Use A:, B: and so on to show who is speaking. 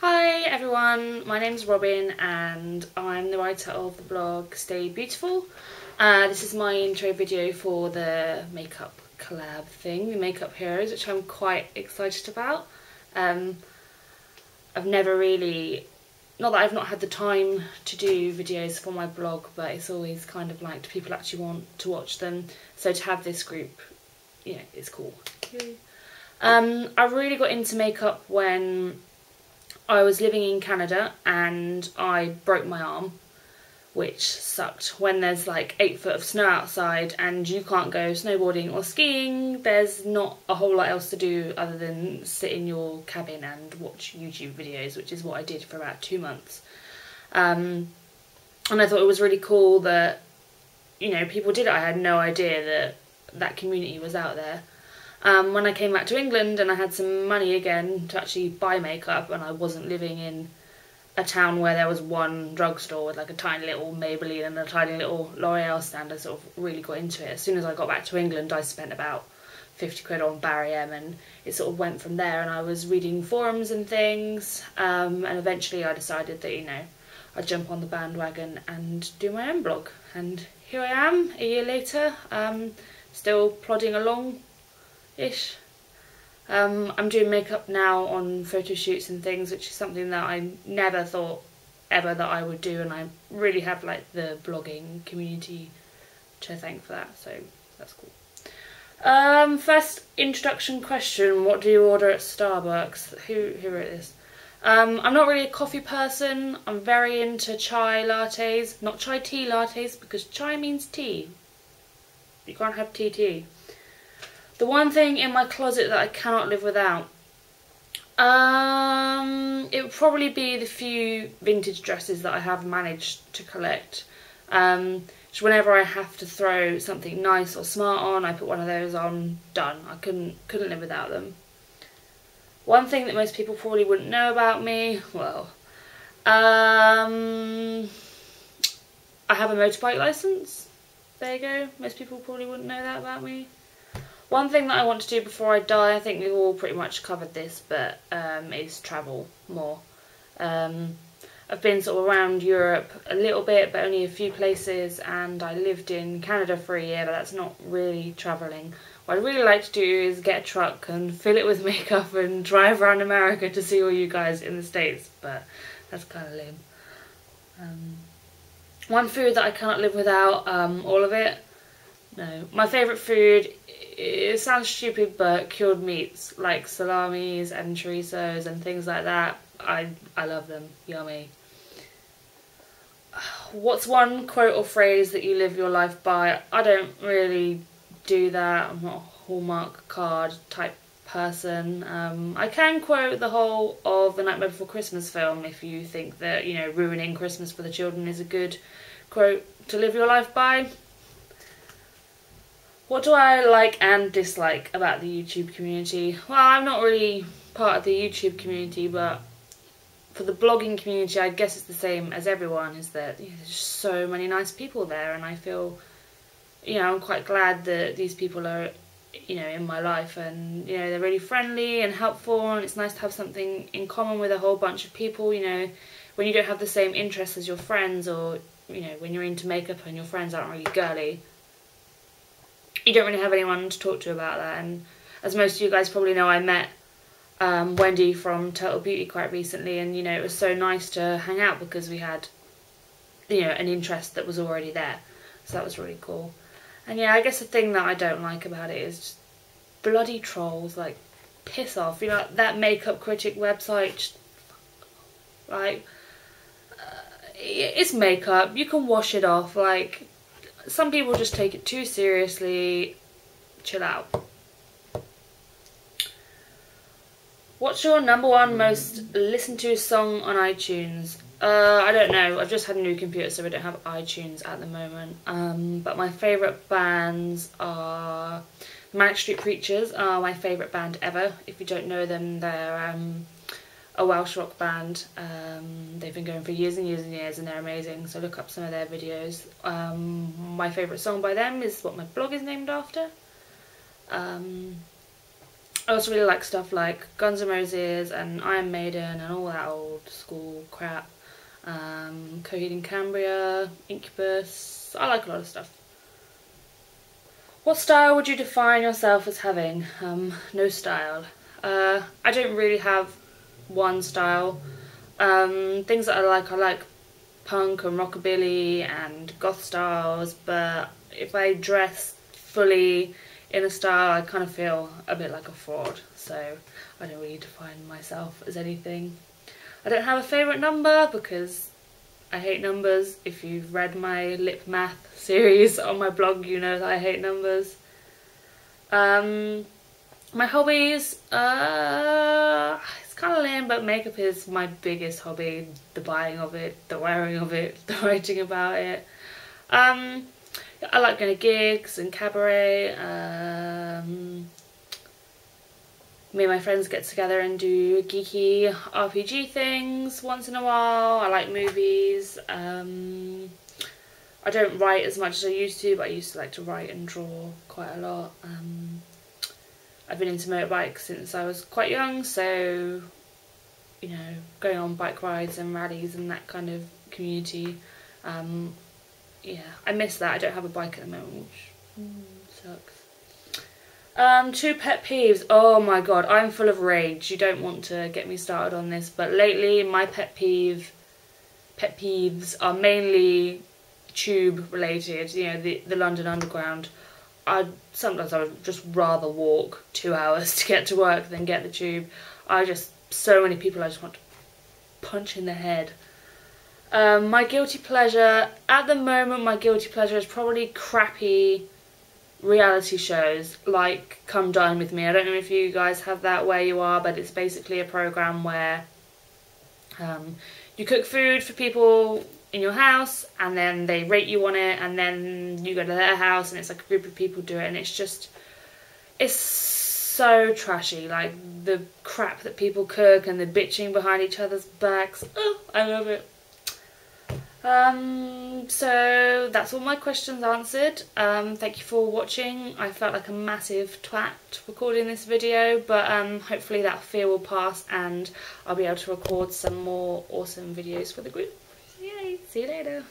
A: Hi everyone, my name's Robyn and I'm the writer of the blog Stay Beautiful. This is my intro video for the makeup collab thing, the Makeup Heroes, which I'm quite excited about. I've never really, not that I've not had the time to do videos for my blog, but it's always kind of like, do people actually want to watch them? So to have this group, you know, it's cool. I really got into makeup when I was living in Canada and I broke my arm, which sucked. When there's like 8 foot of snow outside and you can't go snowboarding or skiing, there's not a whole lot else to do other than sit in your cabin and watch YouTube videos, which is what I did for about 2 months. And I thought it was really cool that, you know, people did it. I had no idea that that community was out there. When I came back to England and I had some money again to actually buy makeup, and I wasn't living in a town where there was one drugstore with like a tiny little Maybelline and a tiny little L'Oreal stand, I sort of really got into it. As soon as I got back to England, I spent about 50 quid on Barry M, and it sort of went from there. And I was reading forums and things, and eventually I decided that, you know, I'd jump on the bandwagon and do my own blog. And here I am, a year later, still plodding along ish. I'm doing makeup now on photo shoots and things, which is something that I never thought ever that I would do, and I really have like the blogging community to thank for that, so that's cool. First introduction question: what do you order at Starbucks? Who wrote this? I'm not really a coffee person. I'm very into chai lattes, not chai tea lattes, because chai means tea. You can't have tea. The one thing in my closet that I cannot live without, it would probably be the few vintage dresses that I have managed to collect. Which whenever I have to throw something nice or smart on, I put one of those on, done. I couldn't live without them. One thing that most people probably wouldn't know about me, well, I have a motorbike license. There you go. Most people probably wouldn't know that about me. One thing that I want to do before I die, I think we've all pretty much covered this, but is travel more. I've been sort of around Europe a little bit, but only a few places, and I lived in Canada for a year, but that's not really travelling. What I'd really like to do is get a truck and fill it with makeup and drive around America to see all you guys in the States, but that's kind of lame. One food that I cannot live without, all of it. No, my favourite food, it sounds stupid, but cured meats like salamis and chorizos and things like that. I love them. Yummy. What's one quote or phrase that you live your life by? I don't really do that. I'm not a Hallmark card type person. I can quote the whole of The Nightmare Before Christmas film if you think that, you know, ruining Christmas for the children is a good quote to live your life by. What do I like and dislike about the YouTube community? Well, I'm not really part of the YouTube community, but for the blogging community, I guess it's the same as everyone, is that, you know, there's just so many nice people there, and I feel, you know, I'm quite glad that these people are, you know, in my life, and, you know, they're really friendly and helpful, and it's nice to have something in common with a whole bunch of people, you know, when you don't have the same interests as your friends, or, you know, when you're into makeup and your friends aren't really girly. You don't really have anyone to talk to about that, and as most of you guys probably know, I met Wendy from Total Beauty quite recently, and, you know, it was so nice to hang out because we had, you know, an interest that was already there, so that was really cool. And yeah, I guess the thing that I don't like about it is just bloody trolls, like, piss off, you know, that makeup critic website, just, like, it's makeup, you can wash it off, like, some people just take it too seriously. Chill out. What's your #1 most listened to song on iTunes? I don't know. I've just had a new computer, so I don't have iTunes at the moment. But my favourite bands are Manic Street Preachers are my favourite band ever. If you don't know them, they're a Welsh rock band. They've been going for years and years and years, and they're amazing, so look up some of their videos. My favourite song by them is what my blog is named after. I also really like stuff like Guns N' Roses and Iron Maiden and all that old school crap. Coheed and Cambria, Incubus. I like a lot of stuff. What style would you define yourself as having? No style. I don't really have one style. Things that I like punk and rockabilly and goth styles, but if I dress fully in a style I kind of feel a bit like a fraud, so I don't really define myself as anything. I don't have a favourite number because I hate numbers. If you've read my lip math series on my blog, you know that I hate numbers. My hobbies, it's kind of lame, but makeup is my biggest hobby. The buying of it, the wearing of it, the writing about it. I like going to gigs and cabaret. Me and my friends get together and do geeky RPG things once in a while. I like movies. I don't write as much as I used to, but I used to like to write and draw quite a lot. I've been into motorbikes since I was quite young, so, you know, going on bike rides and rallies and that kind of community. Yeah, I miss that. I don't have a bike at the moment, which sucks. 2 pet peeves. Oh my god, I'm full of rage. You don't want to get me started on this, but lately my pet peeves are mainly tube related. You know, the London Underground. Sometimes I would just rather walk 2 hours to get to work than get the tube. So many people I just want to punch in the head. My guilty pleasure, at the moment my guilty pleasure is probably crappy reality shows like Come Dine With Me. I don't know if you guys have that where you are, but it's basically a program where you cook food for people in your house and then they rate you on it, and then you go to their house and it's like a group of people do it, and it's so trashy, like the crap that people cook and the bitching behind each other's backs. Oh, I love it. So that's all my questions answered. Thank you for watching. I felt like a massive twat recording this video, but hopefully that fear will pass and I'll be able to record some more awesome videos for the group. Yay! See you later.